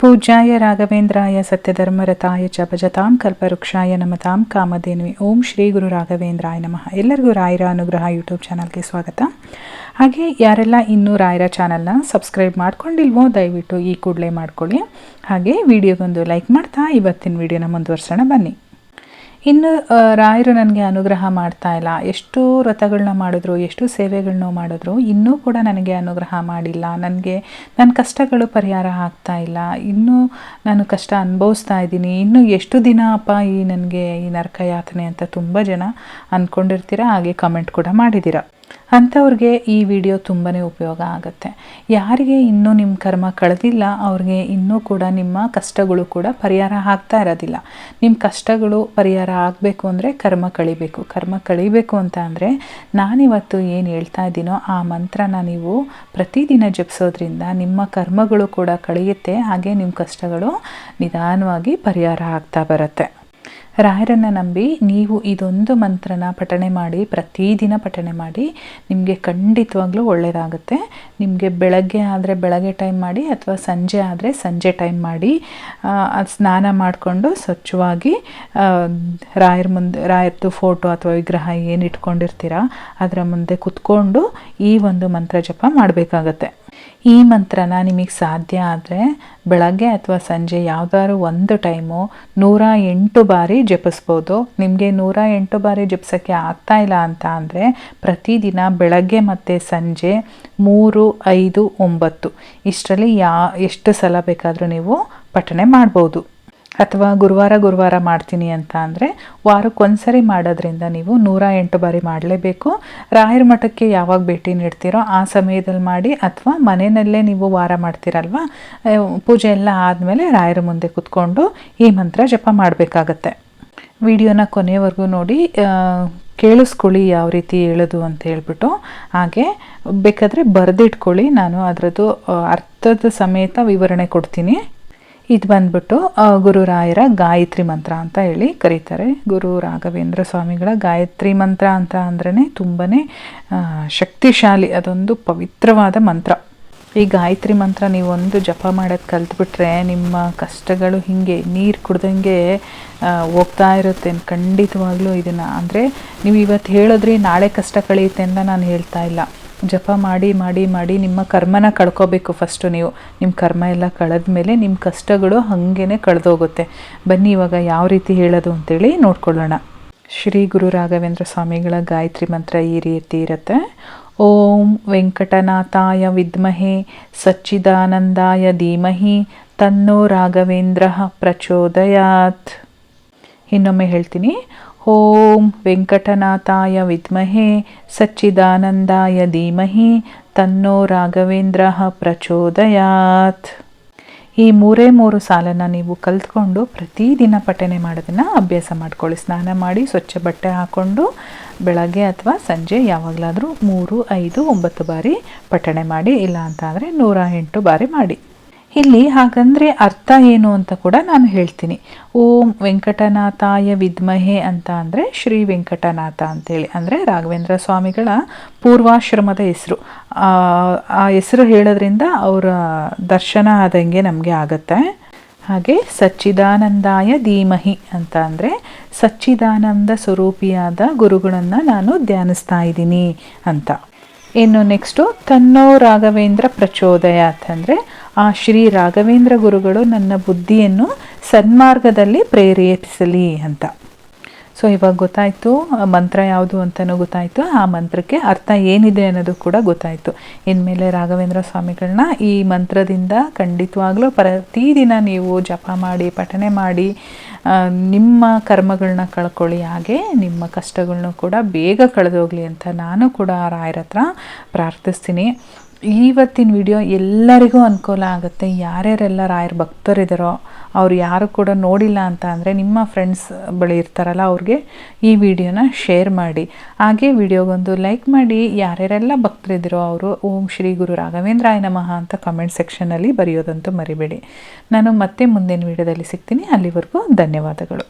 ಪೂಜ್ಯಾಯ ರಾಘವೇಂದ್ರಾಯ ಸತ್ಯಧರ್ಮರತಾಯ ಚ ಭಜತಾಂ ಕಲ್ಪವೃಕ್ಷಾಯ ನಮತಾಂ ಕಾಮಧೇನುವೆ. ಓಂ ಶ್ರೀ ಗುರು ರಾಘವೇಂದ್ರಾಯ ನಮಃ. ಎಲ್ಲರಿಗೂ ರಾಯರ ಅನುಗ್ರಹ ಯೂಟ್ಯೂಬ್ ಚಾನಲ್ಗೆ ಸ್ವಾಗತ. ಹಾಗೆ ಯಾರೆಲ್ಲ ಇನ್ನೂ ರಾಯರ ಚಾನಲ್ನ ಸಬ್ಸ್ಕ್ರೈಬ್ ಮಾಡ್ಕೊಂಡಿಲ್ವೋ ದಯವಿಟ್ಟು ಈ ಕೂಡಲೇ ಮಾಡ್ಕೊಳ್ಳಿ. ಹಾಗೆ ವಿಡಿಯೋಗೊಂದು ಲೈಕ್ ಮಾಡ್ತಾ ಇವತ್ತಿನ ವಿಡಿಯೋನ ಮುಂದುವರ್ಸೋಣ ಬನ್ನಿ. ಇನ್ನು ರಾಯರು ನನಗೆ ಅನುಗ್ರಹ ಮಾಡ್ತಾ ಇಲ್ಲ. ಎಷ್ಟು ವ್ರತಗಳನ್ನ ಮಾಡಿದ್ರು, ಎಷ್ಟು ಸೇವೆಗಳನ್ನ ಮಾಡಿದ್ರು, ಇನ್ನೂ ಕೂಡ ನನಗೆ ಅನುಗ್ರಹ ಮಾಡಿಲ್ಲ. ನನಗೆ ನನ್ನ ಕಷ್ಟಗಳು ಪರಿಹಾರ ಆಗ್ತಾ ಇಲ್ಲ. ಇನ್ನೂ ನಾನು ಕಷ್ಟ ಅನುಭವಿಸ್ತಾ ಇದ್ದೀನಿ. ಇನ್ನೂ ಎಷ್ಟು ದಿನ ಅಪ್ಪ ನನಗೆ ಈ ನರಕ ಯಾತನೆ ಅಂತ ತುಂಬ ಜನ ಅಂದ್ಕೊಂಡಿರ್ತೀರ. ಹಾಗೆ ಕಮೆಂಟ್ ಕೂಡ ಮಾಡಿದ್ದೀರ. ಅಂಥವ್ರಿಗೆ ಈ ವಿಡಿಯೋ ತುಂಬಾ ಉಪಯೋಗ ಆಗುತ್ತೆ. ಯಾರಿಗೆ ಇನ್ನೂ ನಿಮ್ಮ ಕರ್ಮ ಕಳೆದಿಲ್ಲ ಅವ್ರಿಗೆ ಇನ್ನೂ ಕೂಡ ನಿಮ್ಮ ಕಷ್ಟಗಳು ಕೂಡ ಪರಿಹಾರ ಆಗ್ತಾ ಇರೋದಿಲ್ಲ. ನಿಮ್ಮ ಕಷ್ಟಗಳು ಪರಿಹಾರ ಆಗಬೇಕು ಅಂದರೆ ಕರ್ಮ ಕಳಿಬೇಕು ಅಂತ ಅಂದರೆ ನಾನಿವತ್ತು ಏನು ಹೇಳ್ತಾ ಇದ್ದೀನೋ ಆ ಮಂತ್ರನ ನೀವು ಪ್ರತಿದಿನ ಜಪಿಸೋದ್ರಿಂದ ನಿಮ್ಮ ಕರ್ಮಗಳು ಕೂಡ ಕಳೆಯುತ್ತೆ. ಹಾಗೆ ನಿಮ್ಮ ಕಷ್ಟಗಳು ನಿಧಾನವಾಗಿ ಪರಿಹಾರ ಆಗ್ತಾ ಬರುತ್ತೆ. ರಾಯರನ್ನು ನಂಬಿ ನೀವು ಇದೊಂದು ಮಂತ್ರನ ಪಠಣೆ ಮಾಡಿ, ಪ್ರತಿದಿನ ಪಠಣೆ ಮಾಡಿ. ನಿಮಗೆ ಖಂಡಿತವಾಗ್ಲೂ ಒಳ್ಳೆಯದಾಗುತ್ತೆ. ನಿಮಗೆ ಬೆಳಗ್ಗೆ ಆದರೆ ಬೆಳಗ್ಗೆ ಟೈಮ್ ಮಾಡಿ, ಅಥವಾ ಸಂಜೆ ಆದರೆ ಸಂಜೆ ಟೈಮ್ ಮಾಡಿ. ಸ್ನಾನ ಮಾಡಿಕೊಂಡು ಸ್ವಚ್ಛವಾಗಿ ರಾಯರದ್ದು ಫೋಟೋ ಅಥವಾ ವಿಗ್ರಹ ಏನು ಇಟ್ಕೊಂಡಿರ್ತೀರ ಅದರ ಮುಂದೆ ಕುತ್ಕೊಂಡು ಈ ಒಂದು ಮಂತ್ರ ಜಪ ಮಾಡಬೇಕಾಗತ್ತೆ. ಈ ಮಂತ್ರನ ನಿಮಗೆ ಸಾಧ್ಯ ಆದರೆ ಬೆಳಗ್ಗೆ ಅಥವಾ ಸಂಜೆ ಯಾವುದಾದ್ರು ಒಂದು ಟೈಮು 108 ಬಾರಿ ಜಪಿಸ್ಬೋದು. ನಿಮಗೆ 108 ಬಾರಿ ಜಪಿಸೋಕ್ಕೆ ಆಗ್ತಾ ಇಲ್ಲ ಅಂತ ಅಂದರೆ ಪ್ರತಿದಿನ ಬೆಳಗ್ಗೆ ಮತ್ತು ಸಂಜೆ 3, 5, 9 ಇಷ್ಟರಲ್ಲಿ ಎಷ್ಟು ಸಲ ಬೇಕಾದರೂ ನೀವು ಪಠಣೆ ಮಾಡ್ಬೋದು. ಅಥವಾ ಗುರುವಾರ ಮಾಡ್ತೀನಿ ಅಂತ ಅಂದರೆ ವಾರಕ್ಕೊಂದ್ಸರಿ ಮಾಡೋದ್ರಿಂದ ನೀವು 108 ಬಾರಿ ಮಾಡಲೇಬೇಕು. ರಾಯರ ಮಠಕ್ಕೆ ಯಾವಾಗ ಭೇಟಿ ನೀಡ್ತೀರೋ ಆ ಸಮಯದಲ್ಲಿ ಮಾಡಿ, ಅಥವಾ ಮನೆಯಲ್ಲೇ ನೀವು ವಾರ ಮಾಡ್ತೀರಲ್ವ, ಪೂಜೆ ಎಲ್ಲ ಆದಮೇಲೆ ರಾಯರ ಮುಂದೆ ಕೂತ್ಕೊಂಡು ಈ ಮಂತ್ರ ಜಪ ಮಾಡಬೇಕಾಗತ್ತೆ. ವಿಡಿಯೋನ ಕೊನೆವರೆಗೂ ನೋಡಿ, ಕೇಳಿಸ್ಕೊಳ್ಳಿ ಯಾವ ರೀತಿ ಹೇಳೋದು ಅಂತ ಹೇಳ್ಬಿಟ್ಟು. ಹಾಗೆ ಬೇಕಾದರೆ ಬರೆದಿಟ್ಕೊಳ್ಳಿ, ನಾನು ಅದರದ್ದು ಅರ್ಥದ ಸಮೇತ ವಿವರಣೆ ಕೊಡ್ತೀನಿ. ಇದು ಬಂದ್ಬಿಟ್ಟು ಗುರುರಾಯರ ಗಾಯತ್ರಿ ಮಂತ್ರ ಅಂತ ಹೇಳಿ ಕರೀತಾರೆ. ಗುರು ರಾಘವೇಂದ್ರ ಸ್ವಾಮಿಗಳ ಗಾಯತ್ರಿ ಮಂತ್ರ ಅಂತ ಅಂದ್ರೇ ತುಂಬಾ ಶಕ್ತಿಶಾಲಿ, ಅದೊಂದು ಪವಿತ್ರವಾದ ಮಂತ್ರ. ಈ ಗಾಯತ್ರಿ ಮಂತ್ರ ನೀವೊಂದು ಜಪ ಮಾಡೋದು ಕಲ್ತ್ಬಿಟ್ರೆ ನಿಮ್ಮ ಕಷ್ಟಗಳು ಹೀಗೆ ನೀರು ಕುಡ್ದಂಗೆ ಹೋಗ್ತಾ ಇರುತ್ತೆ. ಖಂಡಿತವಾಗ್ಲೂ ಇದನ್ನು ಅಂದರೆ ನೀವು ಇವತ್ತು ಹೇಳಿದ್ರಿ ನಾಳೆ ಕಷ್ಟ ಕಳೆಯುತ್ತೆ ಅಂತ ನಾನು ಹೇಳ್ತಾ ಇಲ್ಲ. ಜಪ ಮಾಡಿ ಮಾಡಿ ಮಾಡಿ ನಿಮ್ಮ ಕರ್ಮನ ಕಳ್ಕೋಬೇಕು. ಫಸ್ಟು ನೀವು ನಿಮ್ಮ ಕರ್ಮ ಎಲ್ಲ ಕಳೆದ ಮೇಲೆ ನಿಮ್ಮ ಕಷ್ಟಗಳು ಹಾಗೇ ಕಳೆದೋಗುತ್ತೆ. ಬನ್ನಿ ಇವಾಗ ಯಾವ ರೀತಿ ಹೇಳೋದು ಅಂತೇಳಿ ನೋಡ್ಕೊಳ್ಳೋಣ. ಶ್ರೀ ಗುರು ರಾಘವೇಂದ್ರ ಸ್ವಾಮಿಗಳ ಗಾಯತ್ರಿ ಮಂತ್ರ ಈ ರೀತಿ ಇರುತ್ತೆ. ಓಂ ವೆಂಕಟನಾಥಾಯ ವಿದ್ಮಹೆ ಸಚ್ಚಿದಾನಂದಾಯ ಧೀಮಹಿ ತನ್ನೋ ರಾಘವೇಂದ್ರ ಪ್ರಚೋದಯಾತ್. ಇನ್ನೊಮ್ಮೆ ಹೇಳ್ತೀನಿ. ಓಂ ವೆಂಕಟನಾಥಾಯ ವಿದ್ಮಹೆ ಸಚ್ಚಿದಾನಂದಾಯ ಧೀಮಹಿ ತನ್ನೋ ರಾಘವೇಂದ್ರ ಪ್ರಚೋದಯಾತ್. ಈ 3 ಸಾಲನ್ನು ನೀವು ಕಲ್ತ್ಕೊಂಡು ಪ್ರತಿದಿನ ಪಠನೆ ಮಾಡೋದನ್ನು ಅಭ್ಯಾಸ ಮಾಡ್ಕೊಳ್ಳಿ. ಸ್ನಾನ ಮಾಡಿ ಸ್ವಚ್ಛ ಬಟ್ಟೆ ಹಾಕ್ಕೊಂಡು ಬೆಳಗ್ಗೆ ಅಥವಾ ಸಂಜೆ ಯಾವಾಗಲಾದರೂ 3, 5, 9 ಬಾರಿ ಪಠನೆ ಮಾಡಿ. ಇಲ್ಲ ಅಂತ ಅಂದರೆ 108 ಬಾರಿ ಮಾಡಿ. ಇಲ್ಲಿ ಹಾಗಂದರೆ ಅರ್ಥ ಏನು ಅಂತ ಕೂಡ ನಾನು ಹೇಳ್ತೀನಿ. ಓಂ ವೆಂಕಟನಾಥಾಯ ವಿದ್ಮಹೆ ಅಂತ ಅಂದರೆ ಶ್ರೀ ವೆಂಕಟನಾಥ ಅಂತೇಳಿ, ಅಂದರೆ ರಾಘವೇಂದ್ರ ಸ್ವಾಮಿಗಳ ಪೂರ್ವಾಶ್ರಮದ ಹೆಸರು. ಆ ಹೆಸರು ಹೇಳೋದ್ರಿಂದ ಅವರ ದರ್ಶನ ಆದಂಗೆ ನಮಗೆ ಆಗುತ್ತೆ. ಹಾಗೆ ಸಚ್ಚಿದಾನಂದಾಯ ಧೀಮಹಿ ಅಂತ ಅಂದರೆ ಸಚ್ಚಿದಾನಂದ ಸ್ವರೂಪಿಯಾದ ಗುರುಗಳನ್ನು ನಾನು ಧ್ಯಾನಿಸ್ತಾ ಇದ್ದೀನಿ ಅಂತ. ಇನ್ನು ನೆಕ್ಸ್ಟು ತನ್ನೋ ರಾಘವೇಂದ್ರ ಪ್ರಚೋದಯಾತ್ ಅಂದರೆ ಆ ಶ್ರೀ ರಾಘವೇಂದ್ರ ಗುರುಗಳು ನನ್ನ ಬುದ್ಧಿಯನ್ನು ಸನ್ಮಾರ್ಗದಲ್ಲಿ ಪ್ರೇರೇಪಿಸಲಿ ಅಂತ. ಸೊ ಇವಾಗ ಗೊತ್ತಾಯಿತು ಮಂತ್ರ ಯಾವುದು ಅಂತಲೂ ಗೊತ್ತಾಯಿತು, ಆ ಮಂತ್ರಕ್ಕೆ ಅರ್ಥ ಏನಿದೆ ಅನ್ನೋದು ಕೂಡ ಗೊತ್ತಾಯಿತು. ಇನ್ಮೇಲೆ ರಾಘವೇಂದ್ರ ಸ್ವಾಮಿಗಳನ್ನ ಈ ಮಂತ್ರದಿಂದ ಖಂಡಿತವಾಗ್ಲೂ ಪ್ರತಿದಿನ ನೀವು ಜಪ ಮಾಡಿ ಪಠನೆ ಮಾಡಿ ನಿಮ್ಮ ಕರ್ಮಗಳನ್ನ ಕಳ್ಕೊಳ್ಳಿ. ಹಾಗೆ ನಿಮ್ಮ ಕಷ್ಟಗಳನ್ನೂ ಕೂಡ ಬೇಗ ಕಳೆದೋಗಲಿ ಅಂತ ನಾನು ಕೂಡ ರಾಯರ ಹತ್ರ ಪ್ರಾರ್ಥಿಸ್ತೀನಿ. ಇವತ್ತಿನ ವಿಡಿಯೋ ಎಲ್ಲರಿಗೂ ಅನುಕೂಲ ಆಗುತ್ತೆ. ಯಾರ್ಯಾರೆಲ್ಲ ರಾಯರ ಭಕ್ತರಿದ್ದಾರೋ ಅವ್ರು ಯಾರು ಕೂಡ ನೋಡಿಲ್ಲ ಅಂತ ಅಂದರೆ ನಿಮ್ಮ ಫ್ರೆಂಡ್ಸ್ ಬಳಿ ಇರ್ತಾರಲ್ಲ ಅವ್ರಿಗೆ ಈ ವಿಡಿಯೋನ ಶೇರ್ ಮಾಡಿ. ಹಾಗೆ ವಿಡಿಯೋಗೊಂದು ಲೈಕ್ ಮಾಡಿ. ಯಾರ್ಯಾರೆಲ್ಲ ಭಕ್ತರಿದ್ದೀರೋ ಅವರು ಓಂ ಶ್ರೀ ಗುರು ರಾಘವೇಂದ್ರಾಯ ನಮಃ ಅಂತ ಕಮೆಂಟ್ ಸೆಕ್ಷನಲ್ಲಿ ಬರೆಯೋದಂತೂ ಮರಿಬೇಡಿ. ನಾನು ಮತ್ತೆ ಮುಂದಿನ ವಿಡಿಯೋದಲ್ಲಿ ಸಿಗ್ತೀನಿ. ಅಲ್ಲಿವರೆಗೂ ಧನ್ಯವಾದಗಳು.